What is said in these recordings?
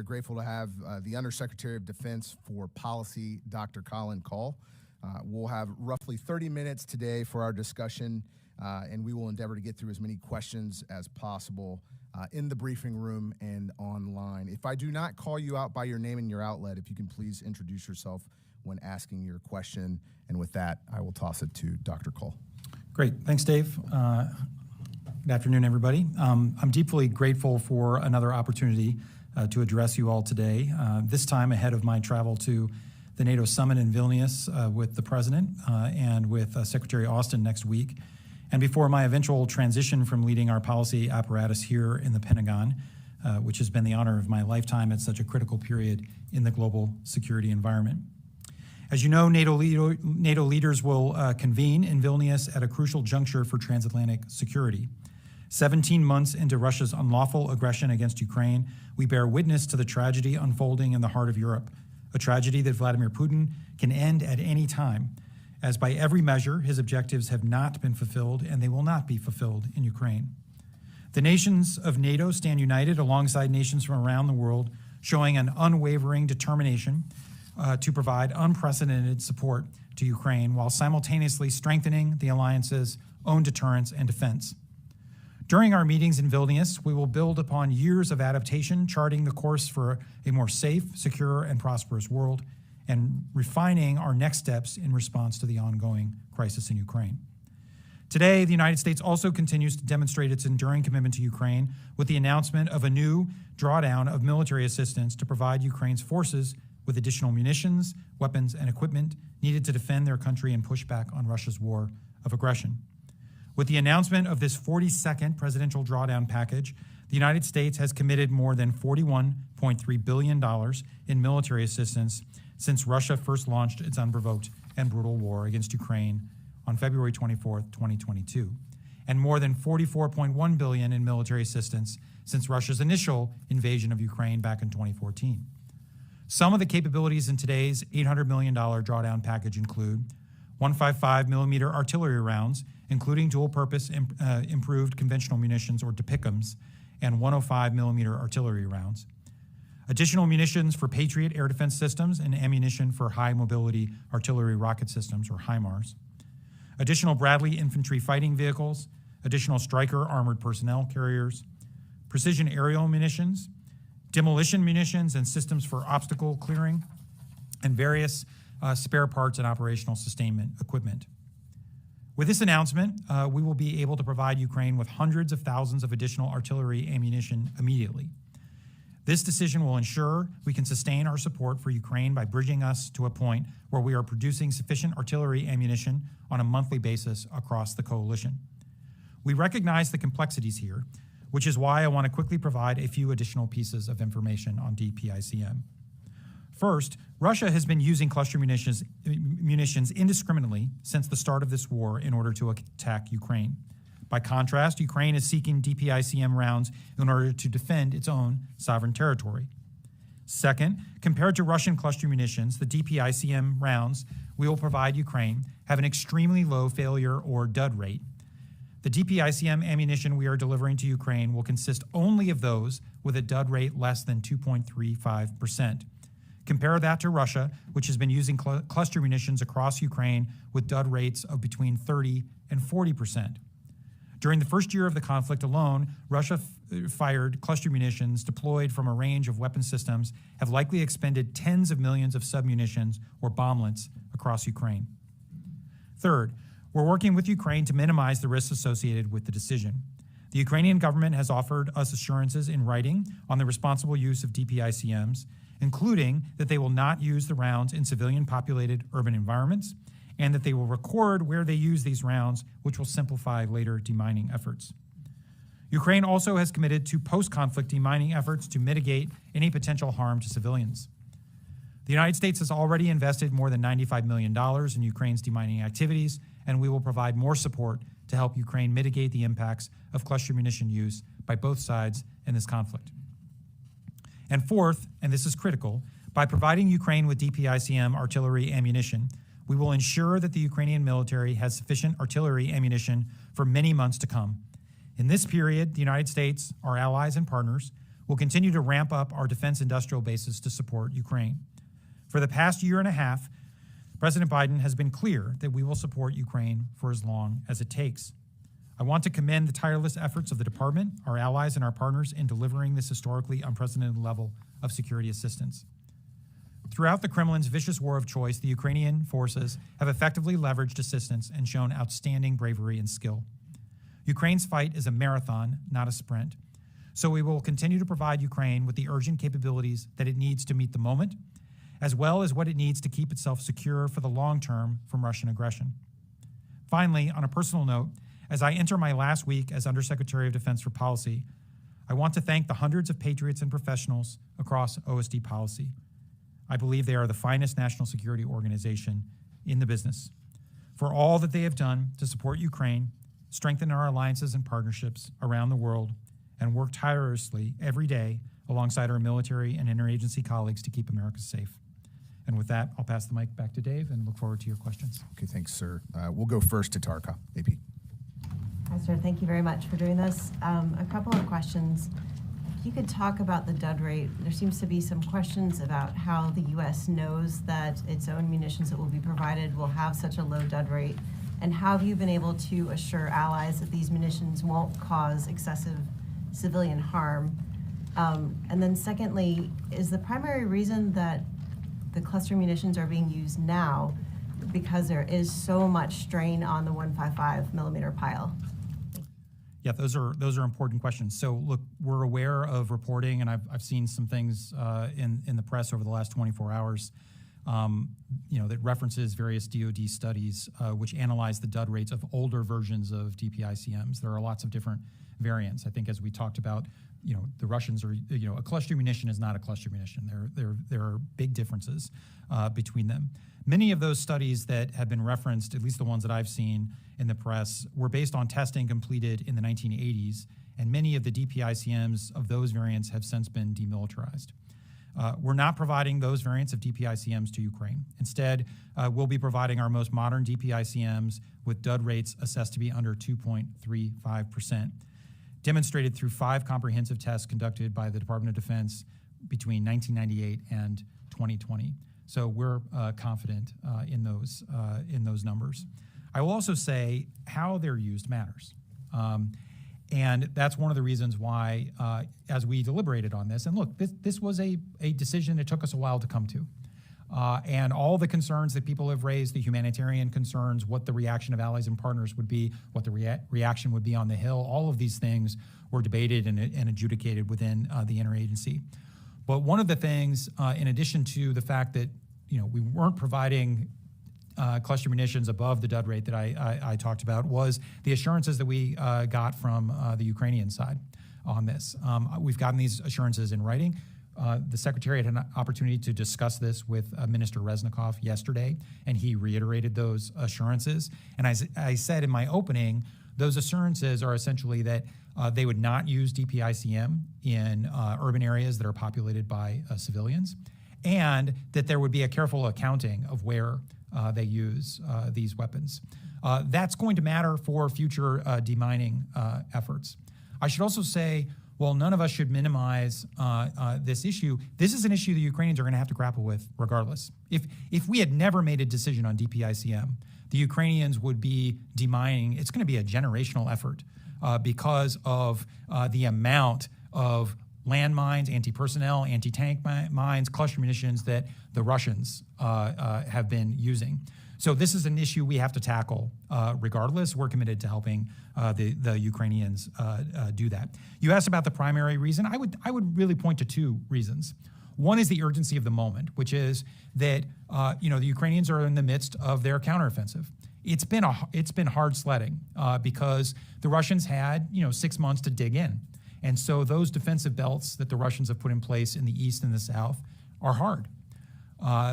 are grateful to have the Undersecretary of Defense for Policy, Dr. Colin Kahl. We'll have roughly 30 minutes today for our discussion, and we will endeavor to get through as many questions as possible in the briefing room and online. If I do not call you out by your name and your outlet, if you can please introduce yourself when asking your question. And with that, I will toss it to Dr. Kahl. Great. Thanks, Dave. Good afternoon, everybody. I'm deeply grateful for another opportunity to address you all today, this time ahead of my travel to the NATO summit in Vilnius with the President and with Secretary Austin next week, and before my eventual transition from leading our policy apparatus here in the Pentagon, which has been the honor of my lifetime at such a critical period in the global security environment. As you know, NATO leaders will convene in Vilnius at a crucial juncture for transatlantic security. 17 months into Russia's unlawful aggression against Ukraine, we bear witness to the tragedy unfolding in the heart of Europe, a tragedy that Vladimir Putin can end at any time, as by every measure, his objectives have not been fulfilled and they will not be fulfilled in Ukraine. The nations of NATO stand united alongside nations from around the world, showing an unwavering determination to provide unprecedented support to Ukraine while simultaneously strengthening the alliance's own deterrence and defense. During our meetings in Vilnius, we will build upon years of adaptation, charting the course for a more safe, secure, and prosperous world, and refining our next steps in response to the ongoing crisis in Ukraine. Today, the United States also continues to demonstrate its enduring commitment to Ukraine with the announcement of a new drawdown of military assistance to provide Ukraine's forces with additional munitions, weapons, and equipment needed to defend their country and push back on Russia's war of aggression. With the announcement of this 42nd presidential drawdown package, the United States has committed more than $41.3 billion in military assistance since Russia first launched its unprovoked and brutal war against Ukraine on February 24, 2022, and more than $44.1 billion in military assistance since Russia's initial invasion of Ukraine back in 2014. Some of the capabilities in today's $800 million drawdown package include 155 millimeter artillery rounds, including dual-purpose improved conventional munitions, or DPICMs, and 105 millimeter artillery rounds. Additional munitions for Patriot air defense systems and ammunition for high-mobility artillery rocket systems, or HIMARS. Additional Bradley infantry fighting vehicles, additional Stryker armored personnel carriers, precision aerial munitions, demolition munitions and systems for obstacle clearing, and various spare parts and operational sustainment equipment. With this announcement, we will be able to provide Ukraine with hundreds of thousands of additional artillery ammunition immediately. This decision will ensure we can sustain our support for Ukraine by bridging us to a point where we are producing sufficient artillery ammunition on a monthly basis across the coalition. We recognize the complexities here, which is why I want to quickly provide a few additional pieces of information on DPICM. First, Russia has been using cluster munitions indiscriminately since the start of this war in order to attack Ukraine. By contrast, Ukraine is seeking DPICM rounds in order to defend its own sovereign territory. Second, compared to Russian cluster munitions, the DPICM rounds we will provide Ukraine have an extremely low failure or dud rate. The DPICM ammunition we are delivering to Ukraine will consist only of those with a dud rate less than 2.35%. Compare that to Russia, which has been using cluster munitions across Ukraine with dud rates of between 30 and 40%. During the first year of the conflict alone, Russia fired cluster munitions deployed from a range of weapon systems have likely expended tens of millions of submunitions or bomblets across Ukraine. Third, we're working with Ukraine to minimize the risks associated with the decision. The Ukrainian government has offered us assurances in writing on the responsible use of DPICMs, including that they will not use the rounds in civilian-populated urban environments, and that they will record where they use these rounds, which will simplify later demining efforts. Ukraine also has committed to post-conflict demining efforts to mitigate any potential harm to civilians. The United States has already invested more than $95 million in Ukraine's demining activities, and we will provide more support to help Ukraine mitigate the impacts of cluster munition use by both sides in this conflict. And fourth, and this is critical, by providing Ukraine with DPICM artillery ammunition, we will ensure that the Ukrainian military has sufficient artillery ammunition for many months to come. In this period, the United States, our allies and partners, will we'll continue to ramp up our defense industrial bases to support Ukraine. For the past year and a half, President Biden has been clear that we will support Ukraine for as long as it takes. I want to commend the tireless efforts of the department, our allies, and our partners in delivering this historically unprecedented level of security assistance. Throughout the Kremlin's vicious war of choice, the Ukrainian forces have effectively leveraged assistance and shown outstanding bravery and skill. Ukraine's fight is a marathon, not a sprint. So we will continue to provide Ukraine with the urgent capabilities that it needs to meet the moment, as well as what it needs to keep itself secure for the long term from Russian aggression. Finally, on a personal note, as I enter my last week as Undersecretary of Defense for Policy, I want to thank the hundreds of patriots and professionals across OSD policy. I believe they are the finest national security organization in the business for all that they have done to support Ukraine, strengthen our alliances and partnerships around the world, and work tirelessly every day alongside our military and interagency colleagues to keep America safe. And with that, I'll pass the mic back to Dave and look forward to your questions. Okay, thanks, sir. We'll go first to Tarka, AP. Hi, sir. Thank you very much for doing this. A couple of questions. If you could talk about the dud rate. There seems to be some questions about how the U.S. knows that its own munitions that will be provided will have such a low dud rate, and how have you been able to assure allies that these munitions won't cause excessive civilian harm? And then secondly, is the primary reason that the cluster munitions are being used now because there is so much strain on the 155 millimeter pile? Yeah, those are important questions. So look, we're aware of reporting, and I've seen some things in the press over the last 24 hours, that references various DoD studies which analyze the dud rates of older versions of DPICMs. There are lots of different variants. I think as we talked about, the Russians are, a cluster munition is not a cluster munition. There are big differences between them. Many of those studies that have been referenced, at least the ones that I've seen in the press, were based on testing completed in the 1980s, and many of the DPICMs of those variants have since been demilitarized. We're not providing those variants of DPICMs to Ukraine. Instead, we'll be providing our most modern DPICMs with dud rates assessed to be under 2.35%, demonstrated through 5 comprehensive tests conducted by the Department of Defense between 1998 and 2020. So we're confident in those numbers. I will also say how they're used matters. And that's one of the reasons why, as we deliberated on this, and look, this was a decision that took us a while to come to. And all the concerns that people have raised, the humanitarian concerns, what the reaction of allies and partners would be, what the reaction would be on the Hill, all of these things were debated and adjudicated within the interagency. But one of the things, in addition to the fact that we weren't providing cluster munitions above the dud rate that I talked about, was the assurances that we got from the Ukrainian side on this. We've gotten these assurances in writing. The Secretary had an opportunity to discuss this with Minister Reznikov yesterday, and he reiterated those assurances. And as I said in my opening, those assurances are essentially that they would not use DPICM in urban areas that are populated by civilians, and that there would be a careful accounting of where they use these weapons. That's going to matter for future demining efforts. I should also say, while none of us should minimize this issue, this is an issue the Ukrainians are going to have to grapple with regardless. If we had never made a decision on DPICM, the Ukrainians would be demining. It's going to be a generational effort because of the amount of landmines, anti-personnel, anti-tank mines, cluster munitions that the Russians have been using. So this is an issue we have to tackle regardless. We're committed to helping the Ukrainians do that. You asked about the primary reason. I would really point to 2 reasons. One is the urgency of the moment, which is that the Ukrainians are in the midst of their counteroffensive. It's been hard sledding because the Russians had 6 months to dig in. And so those defensive belts that the Russians have put in place in the east and the south are hard.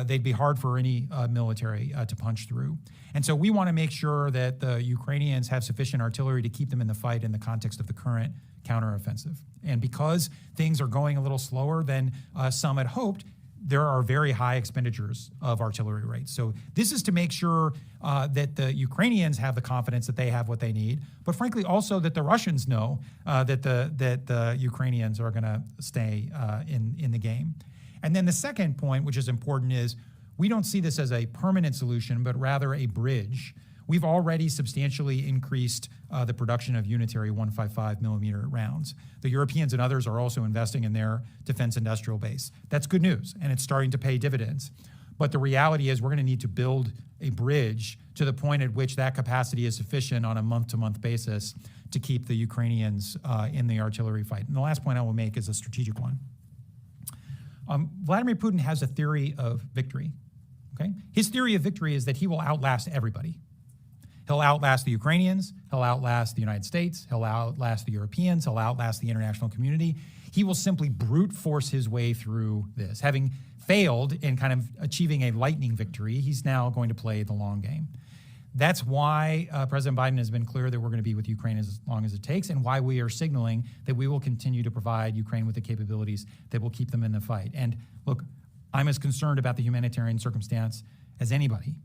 They'd be hard for any military to punch through. And so we want to make sure that the Ukrainians have sufficient artillery to keep them in the fight in the context of the current counteroffensive. And because things are going a little slower than some had hoped, there are very high expenditures of artillery rates. So this is to make sure that the Ukrainians have the confidence that they have what they need, but frankly also that the Russians know that the Ukrainians are going to stay in the game. And then the second point, which is important, is we don't see this as a permanent solution, but rather a bridge. We've already substantially increased the production of unitary 155 millimeter rounds. The Europeans and others are also investing in their defense industrial base. That's good news, and it's starting to pay dividends. But the reality is we're going to need to build a bridge to the point at which that capacity is sufficient on a month-to-month basis to keep the Ukrainians in the artillery fight. And the last point I will make is a strategic one. Vladimir Putin has a theory of victory. Okay? His theory of victory is that he will outlast everybody. He'll outlast the Ukrainians, he'll outlast the United States, he'll outlast the Europeans, he'll outlast the international community. He will simply brute force his way through this. Having failed in kind of achieving a lightning victory, he's now going to play the long game. That's why President Biden has been clear that we're going to be with Ukraine as long as it takes, and why we are signaling that we will continue to provide Ukraine with the capabilities that will keep them in the fight. And look, I'm as concerned about the humanitarian circumstance as anybody.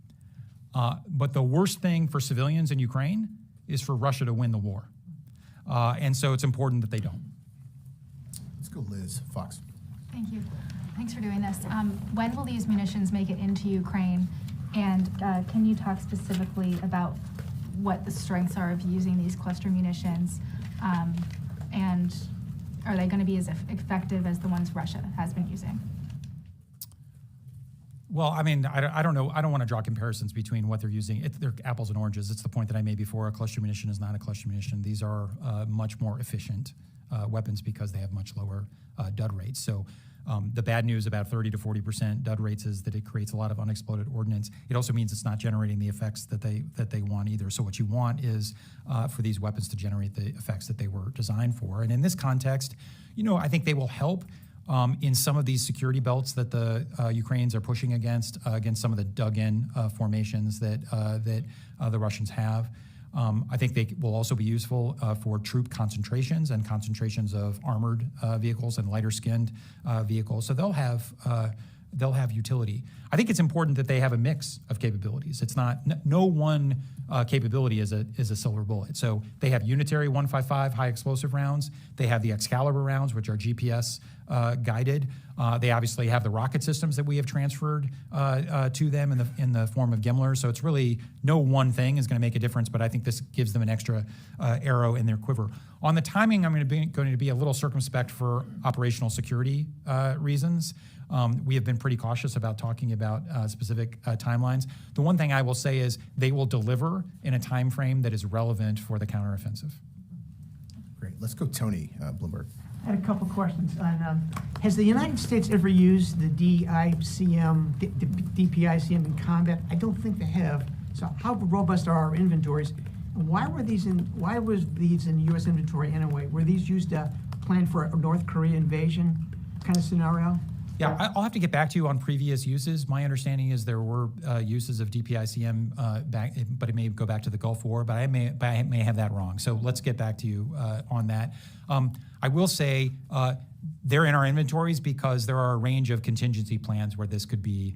But the worst thing for civilians in Ukraine is for Russia to win the war. And so it's important that they don't. Let's go, Liz Fox. Thank you. Thanks for doing this. When will these munitions make it into Ukraine? And can you talk specifically about what the strengths are of using these cluster munitions? And are they going to be as effective as the ones Russia has been using? Well, I mean, I don't know. I don't want to draw comparisons between what they're using. They're apples and oranges. It's the point that I made before. A cluster munition is not a cluster munition. These are much more efficient weapons because they have much lower dud rates. So the bad news about 30 to 40% dud rates is that it creates a lot of unexploded ordnance. It also means it's not generating the effects that they want either. So what you want is for these weapons to generate the effects that they were designed for. And in this context, I think they will help in some of these security belts that the Ukrainians are pushing against some of the dug-in formations that the Russians have. I think they will also be useful for troop concentrations and concentrations of armored vehicles and lighter-skinned vehicles. So they'll have utility. I think it's important that they have a mix of capabilities. It's not no one capability is a silver bullet. So they have unitary 155 high explosive rounds. They have the Excalibur rounds, which are GPS guided. They obviously have the rocket systems that we have transferred to them in the form of Gimler. So it's really no one thing is going to make a difference, but I think this gives them an extra arrow in their quiver. On the timing, I'm going to be a little circumspect for operational security reasons. We have been pretty cautious about talking about specific timelines. The one thing I will say is they will deliver in a time frame that is relevant for the counteroffensive. Great. Let's go, Tony Bloomberg. I had a couple questions. Has the United States ever used the DPICM in combat? I don't think they have. So how robust are our inventories? And why was these in U.S. inventory anyway? Were these used to plan for a North Korea invasion kind of scenario? Yeah, I'll have to get back to you on previous uses. My understanding is there were uses of DPICM back, but it may go back to the Gulf War, but I may have that wrong. So let's get back to you on that. I will say they're in our inventories because there are a range of contingency plans where this could be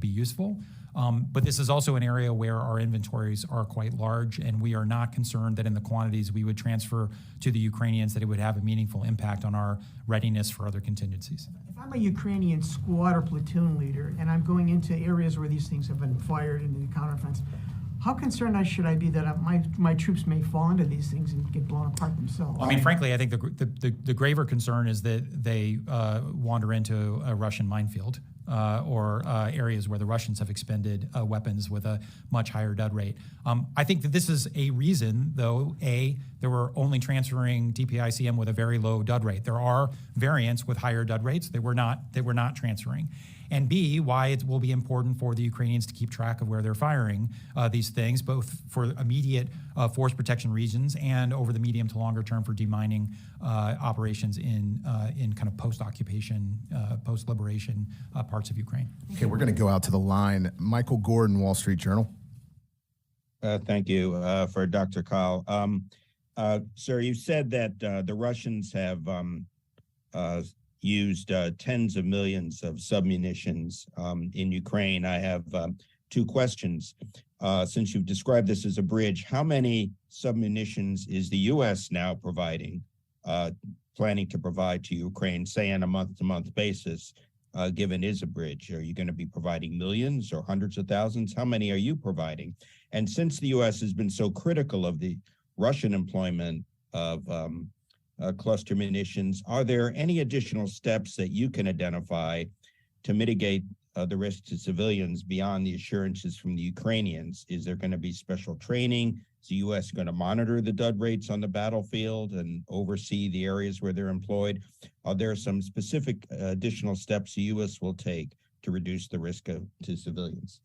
useful. But this is also an area where our inventories are quite large, and we are not concerned that in the quantities we would transfer to the Ukrainians that it would have a meaningful impact on our readiness for other contingencies. If I'm a Ukrainian squad or platoon leader and I'm going into areas where these things have been fired into the counteroffensive, how concerned should I be that my troops may fall into these things and get blown apart themselves? I mean, frankly, I think the graver concern is that they wander into a Russian minefield or areas where the Russians have expended weapons with a much higher dud rate. I think that this is a reason, though, they were only transferring DPICM with a very low dud rate. There are variants with higher dud rates that we're not transferring. And B, why it will be important for the Ukrainians to keep track of where they're firing these things, both for immediate force protection regions and over the medium to longer term for demining operations in kind of post-occupation, post-liberation parts of Ukraine. Okay, we're going to go out to the line. Michael Gordon, Wall Street Journal. Thank you for Dr. Kyle. Sir, you said that the Russians have used tens of millions of submunitions in Ukraine. I have two questions. Since you've described this as a bridge, how many submunitions is the U.S. now planning to provide to Ukraine, say on a month-to-month basis, given is a bridge? Are you going to be providing millions or hundreds of thousands? How many are you providing? And since the U.S. has been so critical of the Russian employment of cluster munitions, are there any additional steps that you can identify to mitigate the risk to civilians beyond the assurances from the Ukrainians? Is there going to be special training? Is the U.S. going to monitor the dud rates on the battlefield and oversee the areas where they're employed? Are there some specific additional steps the U.S. will take to reduce the risk to civilians?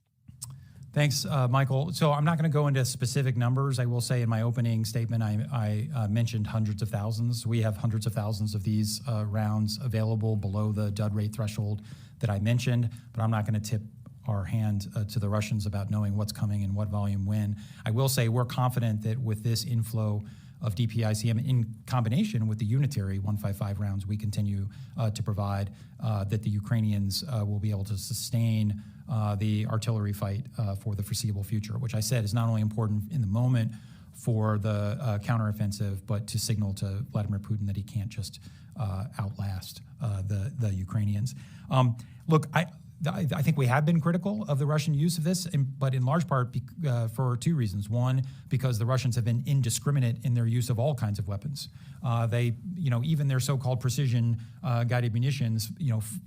Thanks, Michael. So I'm not going to go into specific numbers. I will say in my opening statement, I mentioned hundreds of thousands. We have hundreds of thousands of these rounds available below the dud rate threshold that I mentioned, but I'm not going to tip our hand to the Russians about knowing what's coming and what volume when. I will say we're confident that with this inflow of DPICM in combination with the unitary 155 rounds we continue to provide, that the Ukrainians will be able to sustain the artillery fight for the foreseeable future, which I said is not only important in the moment for the counteroffensive, but to signal to Vladimir Putin that he can't just outlast the Ukrainians. Look, I think we have been critical of the Russian use of this, but in large part for two reasons. One, because the Russians have been indiscriminate in their use of all kinds of weapons. They, even their so-called precision guided munitions,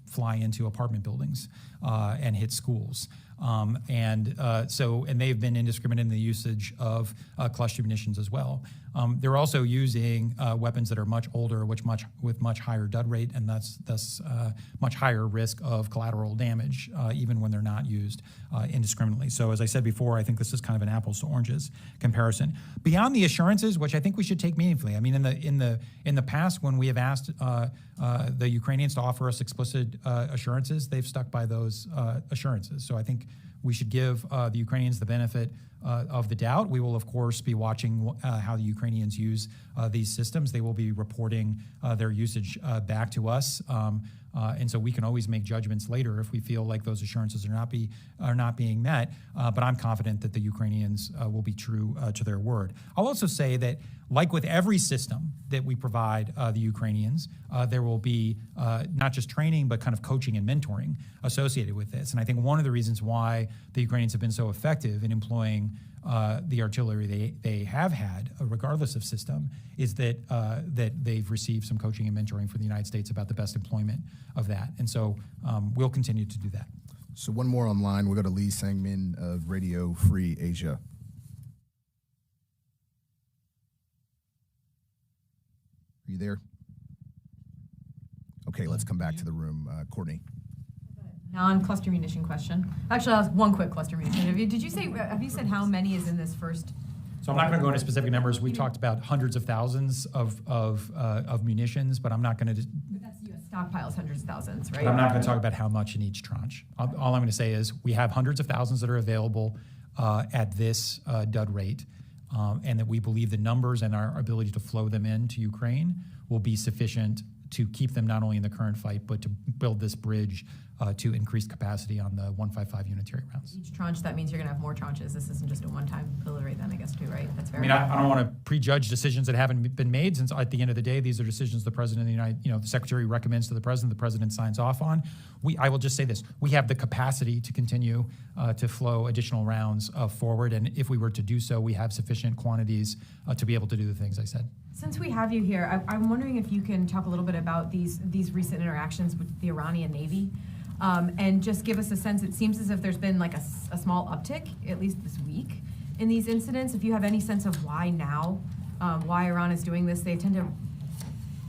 fly into apartment buildings and hit schools. And they've been indiscriminate in the usage of cluster munitions as well. They're also using weapons that are much older, with much higher dud rate, and thus much higher risk of collateral damage, even when they're not used indiscriminately. So, as I said before, I think this is kind of an apples to oranges comparison. Beyond the assurances, which I think we should take meaningfully. I mean, in the past, when we have asked the Ukrainians to offer us explicit assurances, they've stuck by those assurances. So I think we should give the Ukrainians the benefit of the doubt. We will, of course, be watching how the Ukrainians use these systems. They will be reporting their usage back to us. And so we can always make judgments later if we feel like those assurances are not being met. But I'm confident that the Ukrainians will be true to their word. I'll also say that, like with every system that we provide the Ukrainians, there will be not just training, but kind of coaching and mentoring associated with this. And I think one of the reasons why the Ukrainians have been so effective in employing the artillery they have had, regardless of system, is that they've received some coaching and mentoring from the United States about the best employment of that. And so we'll continue to do that. So one more online. We'll go to Lee Sangmin of Radio Free Asia. Are you there? Okay, let's come back to the room. Courtney. Non-cluster munition question. Actually, I'll ask one quick cluster munition. Have you said how many is in this first? So I'm not going to go into specific numbers. We talked about hundreds of thousands of munitions, but I'm not going to. But that's U.S. stockpiles, hundreds of thousands, right? But I'm not going to talk about how much in each tranche. All I'm going to say is we have hundreds of thousands that are available at this dud rate, and that we believe the numbers and our ability to flow them into Ukraine will be sufficient to keep them not only in the current fight, but to build this bridge to increase capacity on the 155 unitary rounds. Each tranche, that means you're going to have more tranches. This isn't just a one-time delivery then, I guess, too, right? That's very. I don't want to prejudge decisions that haven't been made, since at the end of the day, these are decisions the President of the the Secretary recommends to the President signs off on. I will just say this, we have the capacity to continue to flow additional rounds forward, and if we were to do so, we have sufficient quantities to be able to do the things I said. Since we have you here, I'm wondering if you can talk a little bit about these recent interactions with the Iranian Navy, and just give us a sense. It seems as if there's been like a small uptick, at least this week, in these incidents. If you have any sense of why now, why Iran is doing this,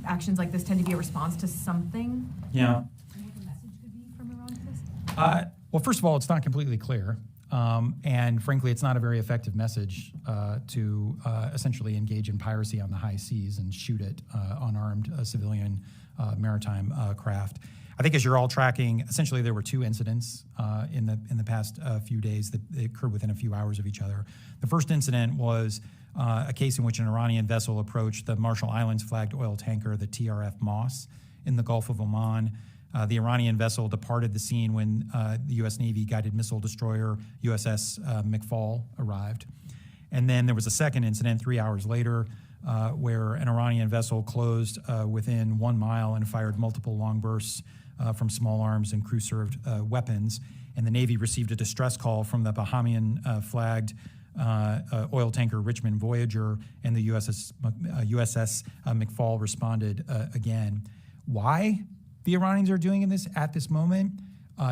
actions like this tend to be a response to something. Yeah. And what the message could be from Iran to this? Well, first of all, it's not completely clear. And frankly, it's not a very effective message to essentially engage in piracy on the high seas and shoot at unarmed civilian maritime craft. I think as you're all tracking, essentially there were two incidents in the past few days that occurred within a few hours of each other. The first incident was a case in which an Iranian vessel approached the Marshall Islands flagged oil tanker, the TRF Moss, in the Gulf of Oman. The Iranian vessel departed the scene when the U.S. Navy guided missile destroyer USS McFall arrived. And then there was a second incident 3 hours later where an Iranian vessel closed within 1 mile and fired multiple long bursts from small arms and crew-served weapons. And the Navy received a distress call from the Bahamian-flagged oil tanker Richmond Voyager, and the USS McFall responded again. Why the Iranians are doing this at this moment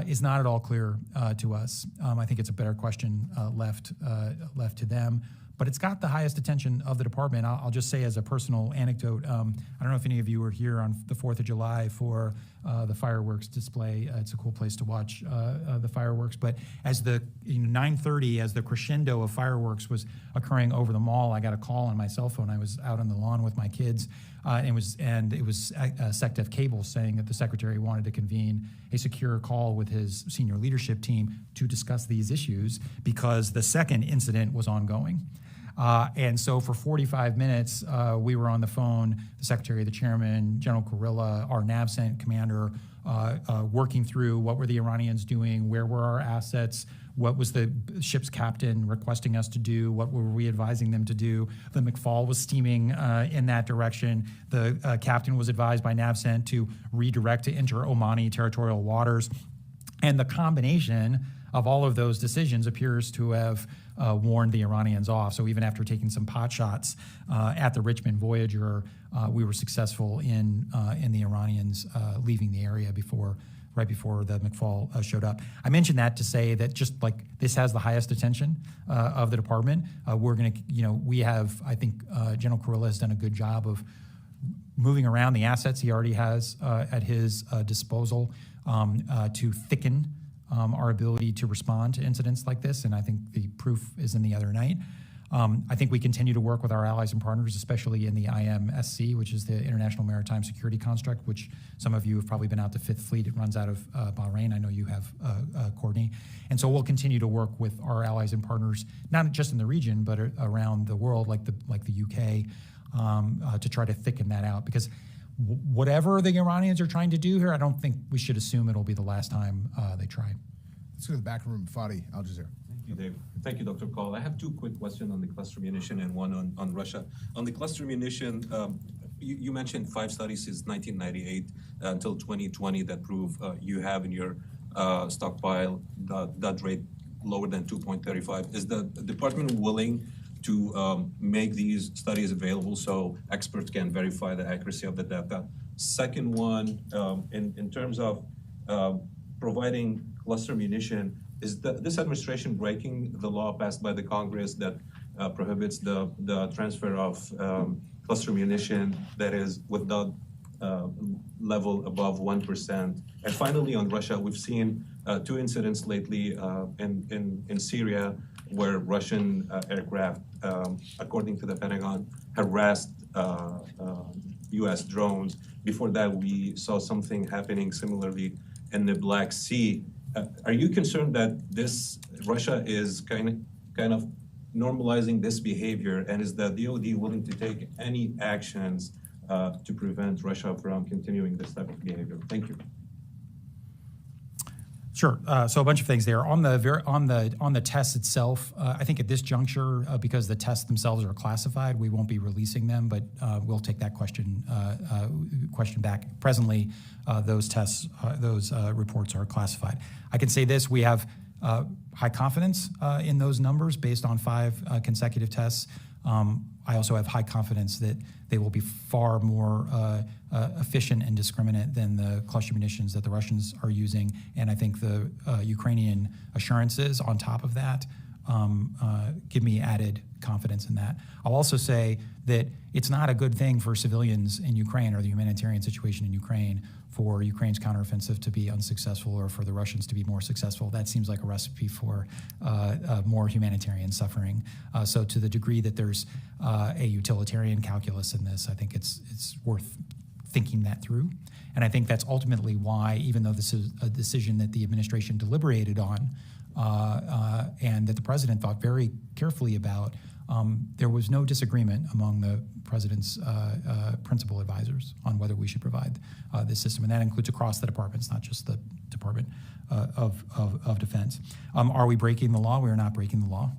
is not at all clear to us. I think it's a better question left to them. But it's got the highest attention of the department. I'll just say as a personal anecdote, I don't know if any of you were here on the 4th of July for the fireworks display. It's a cool place to watch the fireworks. But as the 9:30, as the crescendo of fireworks was occurring over the mall, I got a call on my cell phone. I was out on the lawn with my kids, and it was SecDef Cable saying that the secretary wanted to convene a secure call with his senior leadership team to discuss these issues because the second incident was ongoing. And so for 45 minutes, we were on the phone, the secretary, the chairman, General Kurilla, our NAVCENT commander, working through what were the Iranians doing, where were our assets, what was the ship's captain requesting us to do, what were we advising them to do. The McFall was steaming in that direction. The captain was advised by NAVCENT to redirect to enter Omani territorial waters. And the combination of all of those decisions appears to have warned the Iranians off. So even after taking some pot shots at the Richmond Voyager, we were successful in the Iranians leaving the area right before the McFall showed up. I mentioned that to say that just like this has the highest attention of the department. We're going to, we have, I think General Kurilla has done a good job of moving around the assets he already has at his disposal to thicken our ability to respond to incidents like this, and I think the proof is in the other night. I think we continue to work with our allies and partners, especially in the IMSC, which is the International Maritime Security Construct, which some of you have probably been out to Fifth Fleet. It runs out of Bahrain. I know you have, Courtney. And so we'll continue to work with our allies and partners, not just in the region, but around the world, like the UK, to try to thicken that out. Because whatever the Iranians are trying to do here, I don't think we should assume it'll be the last time they try. Let's go to the back room. Fadi, Al Jazeera. Thank you, Dave. Thank you, Dr. Call. I have two quick questions on the cluster munition and one on Russia. On the cluster munition, you mentioned 5 studies since 1998 until 2020 that prove you have in your stockpile that rate lower than 2.35. Is the department willing to make these studies available so experts can verify the accuracy of the data? Second one, in terms of providing cluster munition, is this administration breaking the law passed by the Congress that prohibits the transfer of cluster munition that is with the level above 1%? And finally, on Russia, we've seen 2 incidents lately in Syria where Russian aircraft, according to the Pentagon, harassed U.S. drones. Before that, we saw something happening similarly in the Black Sea. Are you concerned that Russia is kind of normalizing this behavior, and is the DoD willing to take any actions to prevent Russia from continuing this type of behavior? Thank you. Sure. So a bunch of things there. On the test itself, I think at this juncture, because the tests themselves are classified, we won't be releasing them, but we'll take that question back. Presently, those tests, those reports are classified. I can say this: we have high confidence in those numbers based on 5 consecutive tests. I also have high confidence that they will be far more efficient and discriminate than the cluster munitions that the Russians are using. And I think the Ukrainian assurances on top of that give me added confidence in that. I'll also say that it's not a good thing for civilians in Ukraine or the humanitarian situation in Ukraine for Ukraine's counteroffensive to be unsuccessful or for the Russians to be more successful. That seems like a recipe for more humanitarian suffering. So to the degree that there's a utilitarian calculus in this, I think it's worth thinking that through. And I think that's ultimately why, even though this is a decision that the administration deliberated on and that the president thought very carefully about, there was no disagreement among the president's principal advisors on whether we should provide this system, and that includes across the departments, not just the Department of Defense. Are we breaking the law? We are not breaking the law.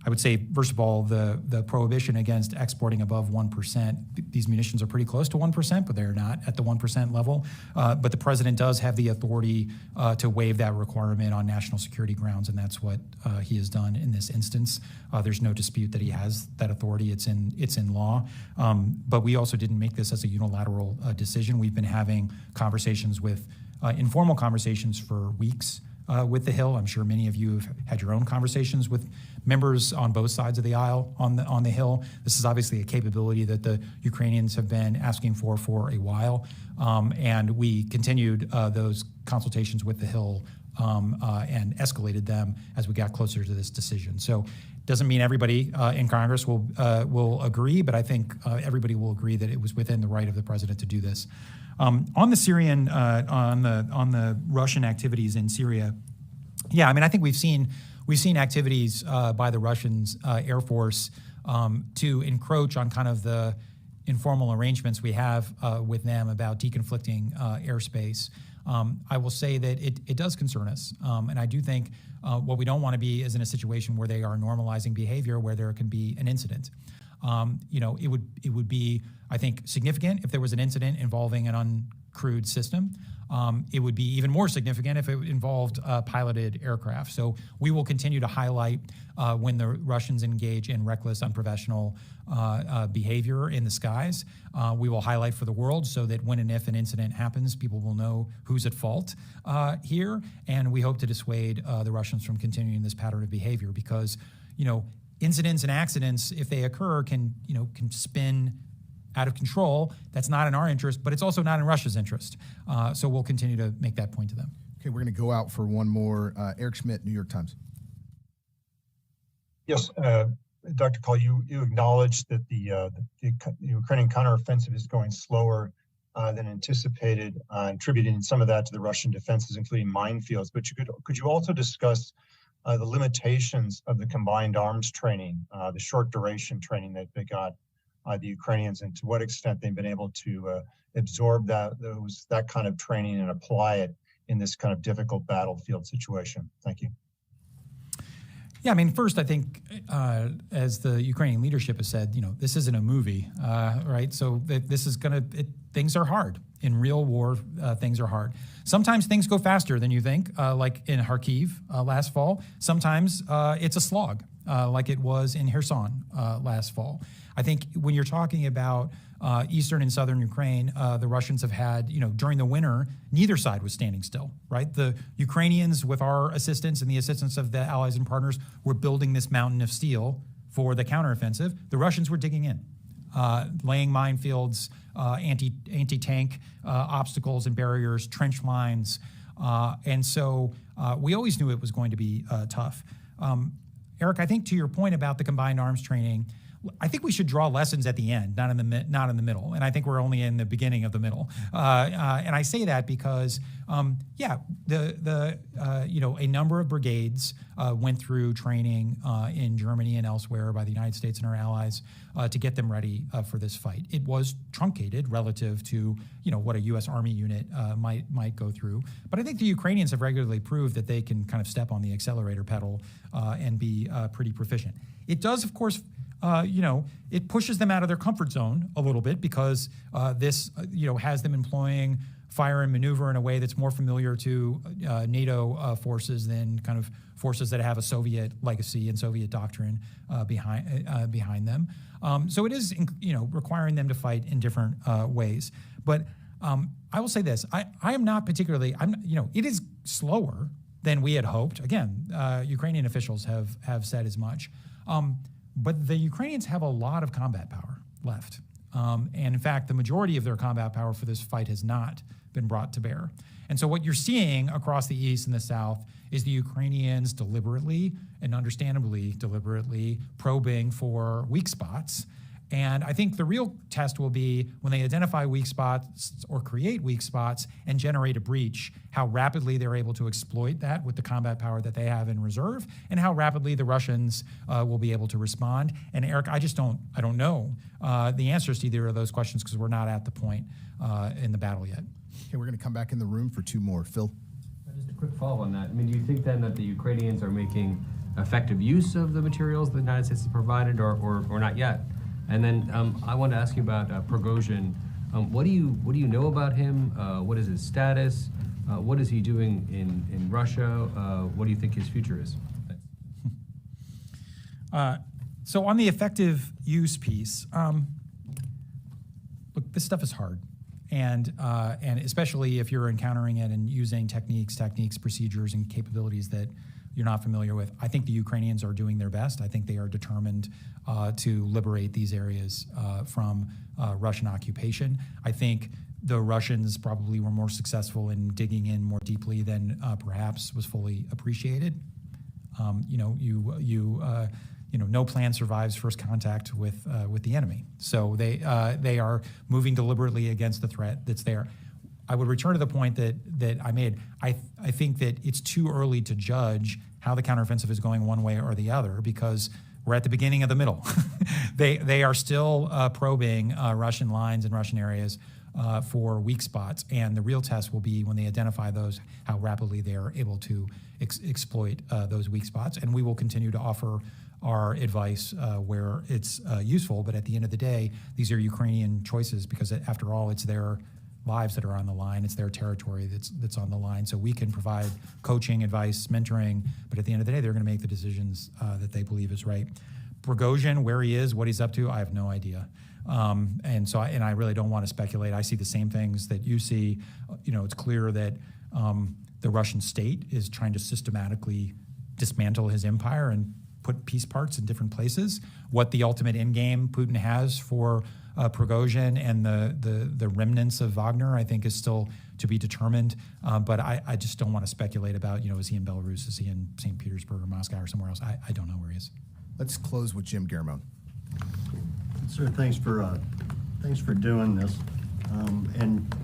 I would say, first of all, the prohibition against exporting above 1%, these munitions are pretty close to 1%, but they're not at the 1% level. But the president does have the authority to waive that requirement on national security grounds, and that's what he has done in this instance. There's no dispute that he has that authority. It's in law. But we also didn't make this as a unilateral decision. We've been having conversations with, informal conversations for weeks with the Hill. I'm sure many of you have had your own conversations with members on both sides of the aisle on the Hill. This is obviously a capability that the Ukrainians have been asking for a while, and we continued those consultations with the Hill and escalated them as we got closer to this decision. So it doesn't mean everybody in Congress will agree, but I think everybody will agree that it was within the right of the president to do this. On the Syrian, on the Russian activities in Syria, yeah, I mean, I think we've seen activities by the Russians Air Force to encroach on kind of the informal arrangements we have with them about deconflicting airspace. I will say that it does concern us, and I do think what we don't want to be is in a situation where they are normalizing behavior where there can be an incident. It would be, I think, significant if there was an incident involving an uncrewed system. It would be even more significant if it involved piloted aircraft. So we will continue to highlight when the Russians engage in reckless, unprofessional behavior in the skies. We will highlight for the world so that when and if an incident happens, people will know who's at fault here. And we hope to dissuade the Russians from continuing this pattern of behavior because, incidents and accidents, if they occur, can spin out of control. That's not in our interest, but it's also not in Russia's interest. So we'll continue to make that point to them. Okay, we're going to go out for one more. Eric Schmidt, New York Times. Yes, Dr. Call, you acknowledged that the Ukrainian counteroffensive is going slower than anticipated, attributing some of that to the Russian defenses, including minefields. But could you also discuss the limitations of the combined arms training, the short duration training that they got the Ukrainians, and to what extent they've been able to absorb that kind of training and apply it in this kind of difficult battlefield situation? Thank you. Yeah, I mean, first, I think, as the Ukrainian leadership has said, this isn't a movie, right? So this is things are hard. In real war, things are hard. Sometimes things go faster than you think, like in Kharkiv last fall. Sometimes it's a slog, like it was in Kherson last fall. I think when you're talking about eastern and southern Ukraine, the Russians have had, during the winter, neither side was standing still, right? The Ukrainians, with our assistance and the assistance of the allies and partners, were building this mountain of steel for the counteroffensive. The Russians were digging in, laying minefields, anti-tank obstacles and barriers, trench lines. And so we always knew it was going to be tough. Eric, I think to your point about the combined arms training, I think we should draw lessons at the end, not in the middle. And I think we're only in the beginning of the middle. And I say that because, a number of brigades went through training in Germany and elsewhere by the United States and our allies to get them ready for this fight. It was truncated relative to, what a U.S. Army unit might go through. But I think the Ukrainians have regularly proved that they can kind of step on the accelerator pedal and be pretty proficient. It does, of course, it pushes them out of their comfort zone a little bit because this, has them employing fire and maneuver in a way that's more familiar to NATO forces than kind of forces that have a Soviet legacy and Soviet doctrine behind them. So it is, requiring them to fight in different ways. But I will say this: I am not particularly. It is slower than we had hoped. Again, Ukrainian officials have said as much. But the Ukrainians have a lot of combat power left. And in fact, the majority of their combat power for this fight has not been brought to bear. And so what you're seeing across the east and the south is the Ukrainians deliberately and understandably deliberately probing for weak spots And I think the real test will be when they identify weak spots or create weak spots and generate a breach, how rapidly they're able to exploit that with the combat power that they have in reserve, and how rapidly the Russians will be able to respond. And Eric, I don't know the answers to either of those questions because we're not at the point in the battle yet. Okay, we're going to come back in the room for two more. Phil? Just a quick follow on that. I mean, do you think then that the Ukrainians are making effective use of the materials the United States has provided, or not yet? And then I want to ask you about Prigozhin. What do you know about him? What is his status? What is he doing in Russia? What do you think his future is? So on the effective use piece, look, this stuff is hard. And especially if you're encountering it and using techniques, procedures, and capabilities that you're not familiar with. I think the Ukrainians are doing their best. I think they are determined to liberate these areas from Russian occupation. I think the Russians probably were more successful in digging in more deeply than perhaps was fully appreciated. No plan survives first contact with the enemy. So they are moving deliberately against the threat that's there. I would return to the point that I made. I think that it's too early to judge how the counteroffensive is going one way or the other because we're at the beginning of the middle. They are still probing Russian lines and Russian areas for weak spots, and the real test will be when they identify those, how rapidly they are able to exploit those weak spots. And we will continue to offer our advice where it's useful, but at the end of the day, these are Ukrainian choices because after all, it's their lives that are on the line. It's their territory that's on the line. So we can provide coaching, advice, mentoring, but at the end of the day, they're going to make the decisions that they believe is right. Prigozhin, where he is, what he's up to, I have no idea. And I really don't want to speculate. I see the same things that you see. It's clear that the Russian state is trying to systematically dismantle his empire and put piece parts in different places. What the ultimate end game Putin has for Prigozhin and the remnants of Wagner, I think, is still to be determined. But I just don't want to speculate about, is he in Belarus? Is he in St. Petersburg or Moscow or somewhere else? I don't know where he is. Let's close with Jim Garamone. Sir, thanks for doing this. And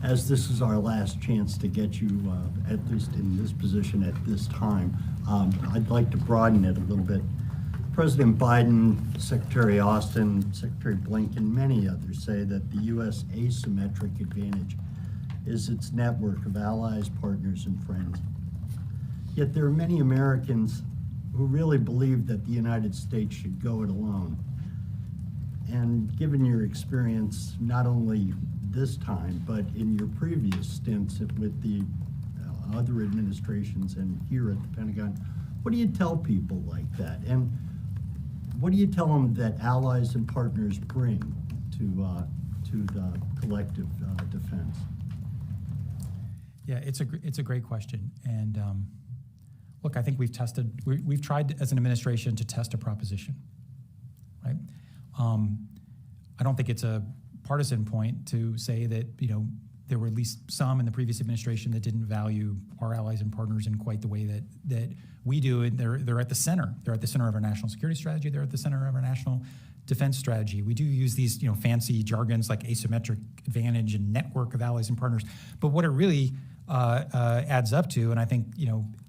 as this is our last chance to get you, at least in this position at this time, I'd like to broaden it a little bit. President Biden, Secretary Austin, Secretary Blinken, many others say that the U.S. asymmetric advantage is its network of allies, partners, and friends. Yet there are many Americans who really believe that the United States should go it alone. And given your experience, not only this time, but in your previous stints with the other administrations and here at the Pentagon, what do you tell people like that? And what do you tell them that allies and partners bring to the collective defense? Yeah, it's a great question. And look, I think we've tried as an administration to test a proposition, right? I don't think it's a partisan point to say that, there were at least some in the previous administration that didn't value our allies and partners in quite the way that we do. And they're at the center. They're at the center of our national security strategy. They're at the center of our national defense strategy. We do use these, fancy jargons like asymmetric advantage and network of allies and partners. But what it really adds up to, and I think,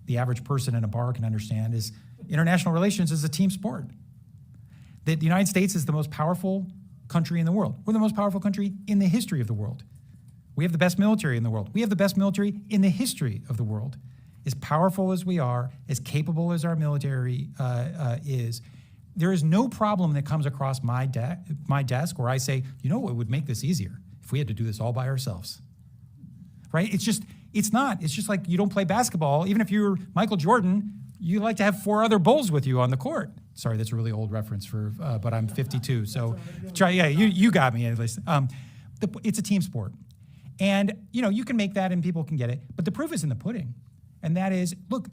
the average person in a bar can understand, is international relations is a team sport. The United States is the most powerful country in the world. We're the most powerful country in the history of the world. We have the best military in the world. We have the best military in the history of the world. As powerful as we are, as capable as our military is, there is no problem that comes across my desk where I say, what would make this easier if we had to do this all by ourselves, right? It's just like you don't play basketball. Even if you're Michael Jordan, you like to have 4 other Bulls with you on the court. Sorry, that's a really old reference but I'm 52, so you got me at least. It's a team sport. And, you can make that and people can get it, but the proof is in the pudding. And that is, look,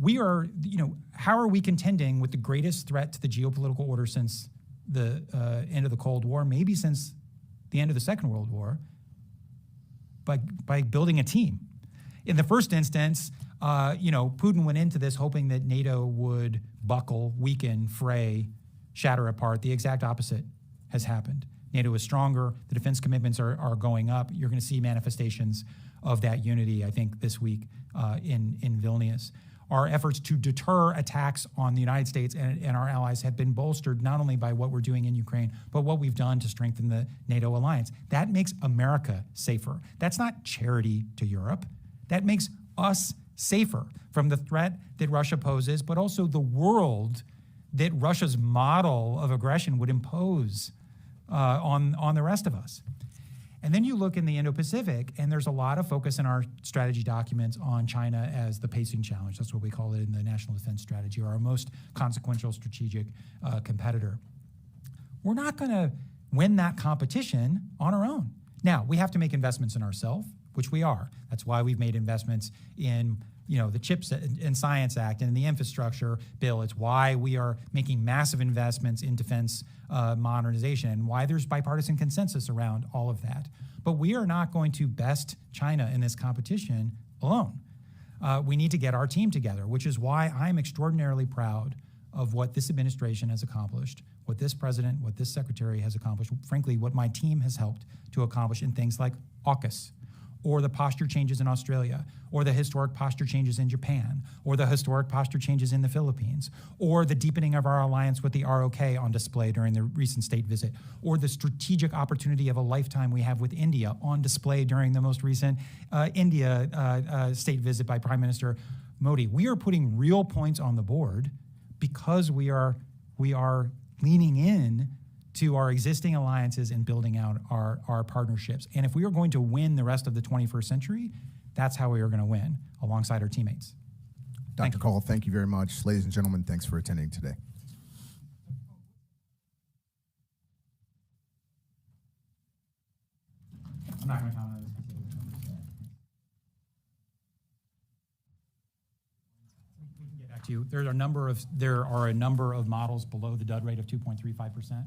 we are, how are we contending with the greatest threat to the geopolitical order since the end of the Cold War, maybe since the end of the Second World War, by building a team. In the first instance, Putin went into this hoping that NATO would buckle, weaken, fray, shatter apart. The exact opposite has happened. NATO is stronger. The defense commitments are going up. You're going to see manifestations of that unity, I think, this week in Vilnius. Our efforts to deter attacks on the United States and our allies have been bolstered not only by what we're doing in Ukraine, but what we've done to strengthen the NATO alliance. That makes America safer. That's not charity to Europe. That makes us safer from the threat that Russia poses, but also the world that Russia's model of aggression would impose on the rest of us. And then you look in the Indo-Pacific, and there's a lot of focus in our strategy documents on China as the pacing challenge. That's what we call it in the National Defense Strategy, or our most consequential strategic competitor. We're not going to win that competition on our own. Now, we have to make investments in ourselves, which we are. That's why we've made investments in the CHIPS and Science Act and the infrastructure bill. It's why we are making massive investments in defense modernization, and why there's bipartisan consensus around all of that. But we are not going to best China in this competition alone. We need to get our team together, which is why I'm extraordinarily proud of what this administration has accomplished, what this president, what this secretary has accomplished, frankly, what my team has helped to accomplish in things like AUKUS, or the posture changes in Australia, or the historic posture changes in Japan, or the historic posture changes in the Philippines, or the deepening of our alliance with the ROK on display during the recent state visit, or the strategic opportunity of a lifetime we have with India on display during the most recent India state visit by Prime Minister Modi. We are putting real points on the board because we are leaning in to our existing alliances and building out our partnerships. And if we are going to win the rest of the 21st century, that's how we are going to win, alongside our teammates. Dr. Call, thank you very much. Ladies and gentlemen, thanks for attending today. I'm not going to comment on this. We can get back to you. There are a number of models below the dud rate of 2.35%.